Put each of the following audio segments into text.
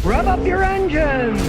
Rev up your engines!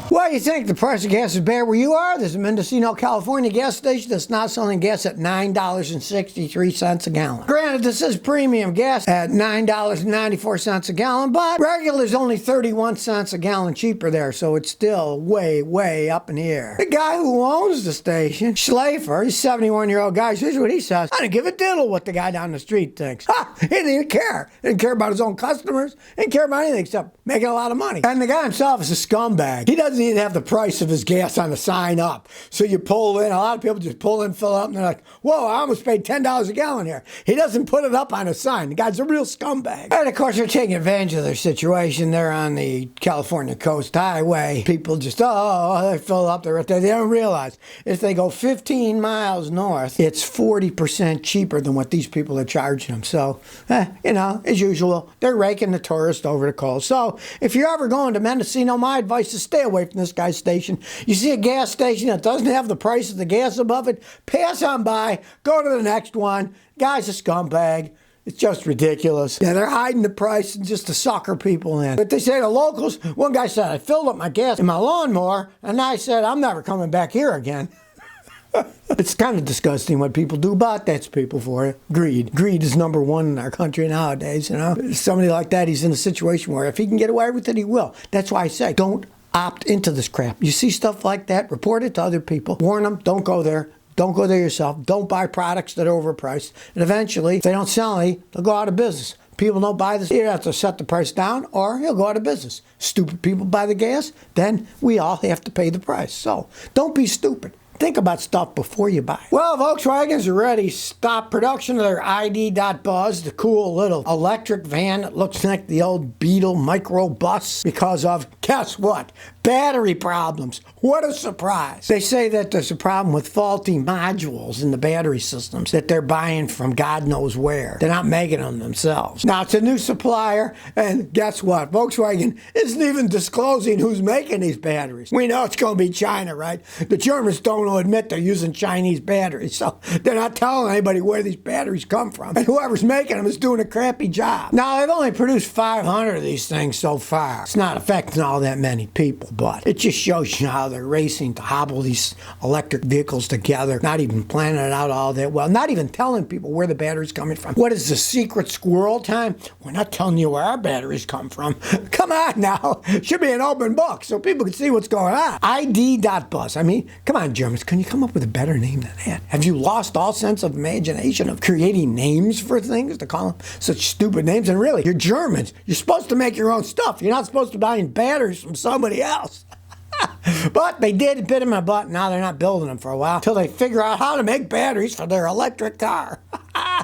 Why do you think the price of gas is bad where you are? There's a Mendocino, California gas station that's now selling gas at $9.63 a gallon. Granted, this is premium gas at $9.94 a gallon, but regular is only 31 cents a gallon cheaper there, so it's still way, way up in the air. The guy who owns the station, Schlafer, he's a 71-year-old guy, here's what he says: I don't give a diddle what the guy down the street thinks. Ha! He didn't even care. He didn't care about his own customers. He didn't care about anything except making a lot of money. And the guy himself is a scumbag. He doesn't even have the price of his gas on the sign up. So you pull in, a lot of people just pull in, fill up, and they're like, whoa, I almost paid $10 a gallon here. He doesn't put it up on a sign. The guy's a real scumbag. And of course, they're taking advantage of their situation. They're on the California Coast Highway. People just, they fill up, they're right there. They don't realize if they go 15 miles north, it's 40% cheaper than what these people are charging them. So, as usual, they're raking the tourist over the coals. So, if you're ever going to Mendocino, my advice is stay away from this guy's station. You see a gas station that doesn't have the price of the gas above it, pass on by, go to the next one. Guy's a scumbag. It's just ridiculous. Yeah, they're hiding the price just to sucker people in. But they say the locals, one guy said, I filled up my gas in my lawnmower, and I said, I'm never coming back here again. It's kind of disgusting what people do, but that's people for you. Greed. Greed is number one in our country nowadays, Somebody like that, he's in a situation where if he can get away with it, he will. That's why I say, don't opt into this crap. You see stuff like that, report it to other people. Warn them, don't go there. Don't go there yourself. Don't buy products that are overpriced. And eventually, if they don't sell any, they'll go out of business. People don't buy this. You have to set the price down or he'll go out of business. Stupid people buy the gas, then we all have to pay the price. So don't be stupid. Think about stuff before you buy. Well, Volkswagen's already stopped production of their ID.Buzz, the cool little electric van that looks like the old Beetle micro bus, because of, guess what? Battery problems. What a surprise. They say that there's a problem with faulty modules in the battery systems that they're buying from God knows where. They're not making them themselves. Now, it's a new supplier, and guess what? Volkswagen isn't even disclosing who's making these batteries. We know it's going to be China, right? The Germans don't admit they're using Chinese batteries, so they're not telling anybody where these batteries come from. And whoever's making them is doing a crappy job. Now, they've only produced 500 of these things so far. It's not affecting all that many people, but it just shows you how they're racing to hobble these electric vehicles together, not even planning it out all that well, not even telling people where the battery's coming from. What is the secret squirrel time? We're not telling you where our batteries come from. Come on now. It should be an open book so people can see what's going on. ID.Buzz. I mean, come on, Germans. Can you come up with a better name than that? Have you lost all sense of imagination of creating names for things to call them such stupid names? And really, you're Germans. You're supposed to make your own stuff. You're not supposed to buy batteries from somebody else. But they did bit in my butt. Now they're not building them for a while until they figure out how to make batteries for their electric car.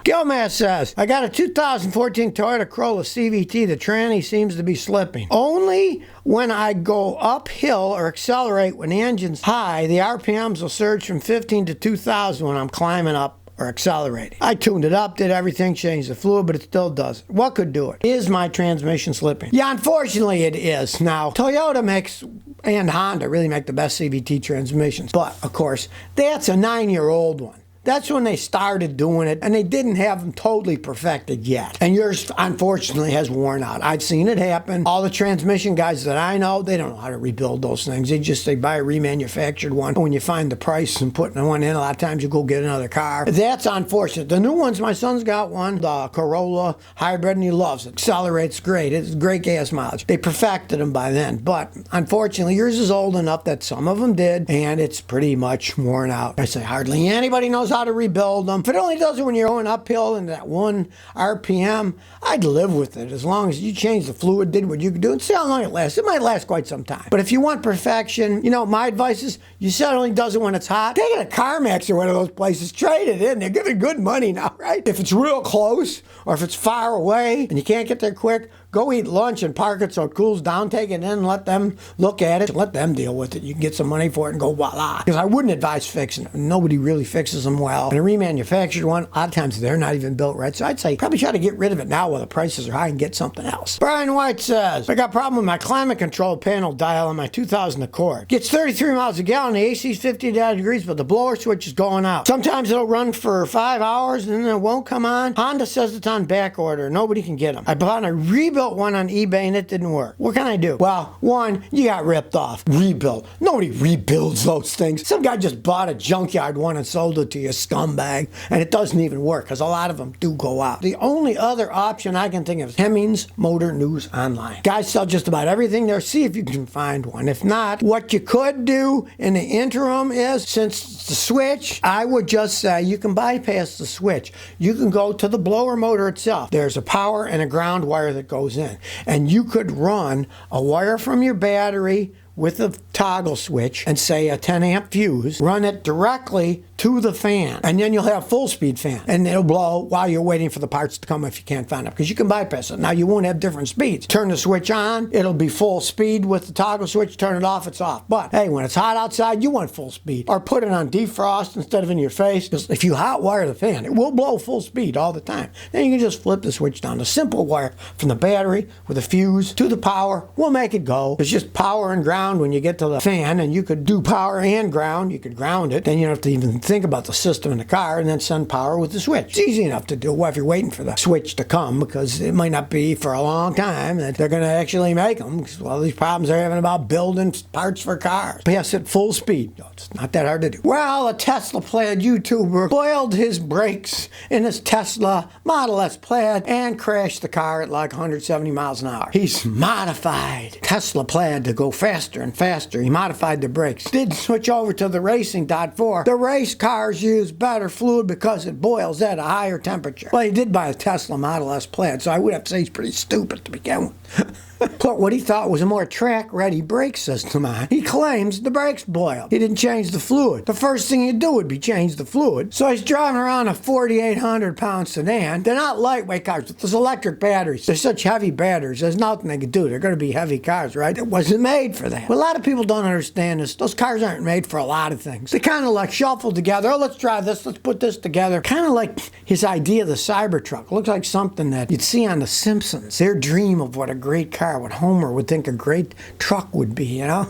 Kilmer says, I got a 2014 Toyota Corolla CVT. The tranny seems to be slipping. Only when I go uphill or accelerate when the engine's high, the RPMs will surge from 15 to 2,000 when I'm climbing up or accelerating. I tuned it up, did everything, changed the fluid, but it still does. What could do it? Is my transmission slipping? Yeah, unfortunately it is. Now, Toyota makes, and Honda really make the best CVT transmissions. But, of course, that's a 9-year-old one. That's when they started doing it, and they didn't have them totally perfected yet. And yours, unfortunately, has worn out. I've seen it happen. All the transmission guys that I know, they don't know how to rebuild those things. They buy a remanufactured one. When you find the price and putting one in, a lot of times you go get another car. That's unfortunate. The new ones, my son's got one, the Corolla hybrid, and he loves it. Accelerates great. It's great gas mileage. They perfected them by then. But, unfortunately, yours is old enough that some of them did, and it's pretty much worn out. I say hardly anybody knows how to rebuild them. If it only does it when you're going uphill in that 1 RPM, I'd live with it as long as you change the fluid, did what you could do, and see how long it lasts. It might last quite some time. But if you want perfection, my advice is you said it only does it when it's hot. Take it to CarMax or one of those places. Trade it in. They're giving good money now, right? If it's real close or if it's far away and you can't get there quick, go eat lunch and park it so it cools down, take it in and let them look at it, let them deal with it. You can get some money for it and go voila. Because I wouldn't advise fixing it. Nobody really fixes them well. And a remanufactured one, a lot of times they're not even built right. So I'd say probably try to get rid of it now while the prices are high and get something else. Brian White says, I got a problem with my climate control panel dial on my 2000 Accord. Gets 33 miles a gallon, the AC's 50 degrees, but the blower switch is going out. Sometimes it'll run for 5 hours and then it won't come on. Honda says it's on back order. Nobody can get them. I bought a rebuilt one on eBay and it didn't work. What can I do? Well, one, you got ripped off. Rebuilt. Nobody rebuilds those things. Some guy just bought a junkyard one and sold it to you, scumbag, and it doesn't even work because a lot of them do go out. The only other option I can think of is Hemmings Motor News Online. Guys sell just about everything there. See if you can find one. If not, what you could do in the interim is, since it's the switch, I would just say you can bypass the switch. You can go to the blower motor itself. There's a power and a ground wire that goes in. And you could run a wire from your battery with a toggle switch and say a 10 amp fuse, run it directly to the fan, and then you'll have full speed fan, and it'll blow while you're waiting for the parts to come if you can't find them, because you can bypass it. Now you won't have different speeds. Turn the switch on, it'll be full speed with the toggle switch. Turn it off, it's off. But hey, when it's hot outside, you want full speed, or put it on defrost instead of in your face, because if you hot wire the fan, it will blow full speed all the time. Then you can just flip the switch down. A simple wire from the battery with a fuse to the power will make it go. It's just power and ground when you get to the fan, and you could do power and ground. You could ground it, then you don't have to even think about the system in the car, and then send power with the switch. It's easy enough to do. Well, if you're waiting for the switch to come, because it might not be for a long time that they're going to actually make them, because all these problems they're having about building parts for cars. Pass at full speed. No, it's not that hard to do. Well, a Tesla Plaid YouTuber boiled his brakes in his Tesla Model S Plaid and crashed the car at like 170 miles an hour. He's modified Tesla Plaid to go faster and faster. He modified the brakes. Did switch over to the racing .4. The race cars use better fluid because it boils at a higher temperature. Well, he did buy a Tesla Model S Plaid, so I would have to say he's pretty stupid to begin with. Put what he thought was a more track-ready brake system on. He claims the brakes boiled. He didn't change the fluid. The first thing you'd do would be change the fluid. So he's driving around a 4,800-pound sedan. They're not lightweight cars. Those electric batteries, they're such heavy batteries, there's nothing they can do. They're going to be heavy cars, right? It wasn't made for that. But a lot of people don't understand this. Those cars aren't made for a lot of things. They kind of like shuffle together. Oh, let's try this. Let's put this together. Kind of like his idea of the Cybertruck. Looks like something that you'd see on The Simpsons. Their dream of what a great car, what Homer would think a great truck would be, you know?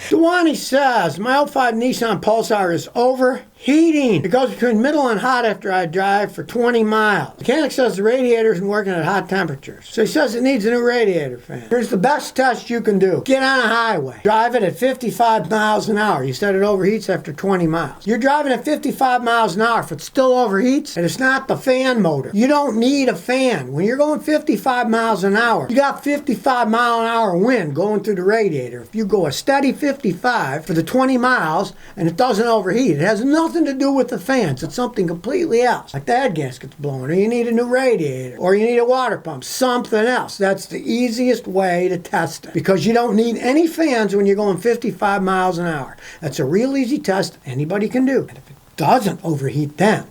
Dewani says, my 05 Nissan Pulsar is overheating. It goes between middle and hot after I drive for 20 miles. Mechanic says the radiator isn't working at hot temperatures. So he says it needs a new radiator fan. Here's the best test you can do. Get on a highway. Drive it at 55 miles an hour. You said it overheats after 20 miles. You're driving at 55 miles an hour. If it still overheats, and it's not the fan motor, you don't need a fan. When you're going 55 miles an hour, you got 55 mile an hour wind going through the radiator. If you go a steady 55 for the 20 miles and it doesn't overheat, it has nothing to do with the fans. It's something completely else, like the head gasket's blowing, or you need a new radiator, or you need a water pump, something else. That's the easiest way to test it, because you don't need any fans when you're going 55 miles an hour. That's a real easy test anybody can do. And if it doesn't overheat, then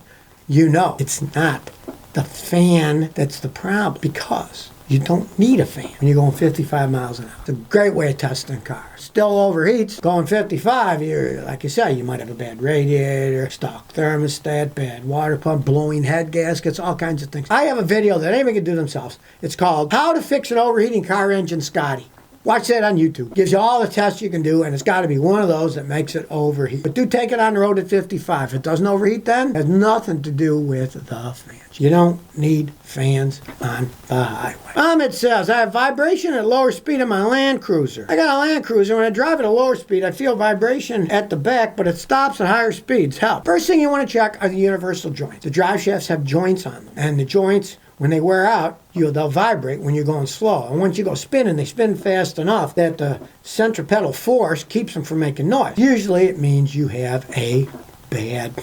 you know it's not the fan that's the problem, because you don't need a fan when you're going 55 miles an hour. It's a great way of testing cars. Still overheats. Going 55, you're, like you said, you might have a bad radiator, stock thermostat, bad water pump, blowing head gaskets, all kinds of things. I have a video that anybody can do themselves. It's called How to Fix an Overheating Car Engine, Scotty. Watch that on YouTube. Gives you all the tests you can do, and it's got to be one of those that makes it overheat. But do take it on the road at 55. If it doesn't overheat then, it has nothing to do with the fans. You don't need fans on the highway. Ahmed says, I have vibration at lower speed in my Land Cruiser. I got a Land Cruiser. When I drive at a lower speed, I feel vibration at the back, but it stops at higher speeds. Help. First thing you want to check are the universal joints. The drive shafts have joints on them, and the joints, when they wear out, they'll vibrate when you're going slow. And once you go spinning, they spin fast enough that the centripetal force keeps them from making noise. Usually it means you have a bad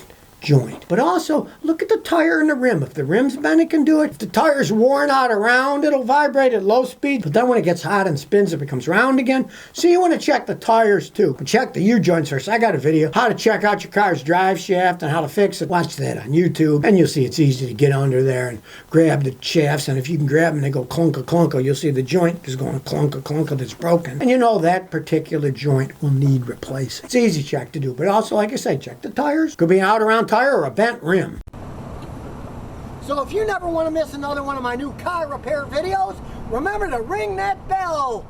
joint. But also, look at the tire and the rim. If the rim's bent, it can do it. If the tire's worn out around, it'll vibrate at low speed. But then when it gets hot and spins, it becomes round again. So you want to check the tires too. But check the U-joints first. I got a video how to check out your car's drive shaft and how to fix it. Watch that on YouTube. And you'll see it's easy to get under there and grab the shafts. And if you can grab them, they go clunka, you'll see the joint is going clunka that's broken. And you know that particular joint will need replacing. It's easy check to do. But also, like I said, check the tires. Could be an out around tire or a bent rim. So if you never want to miss another one of my new car repair videos, remember to ring that bell.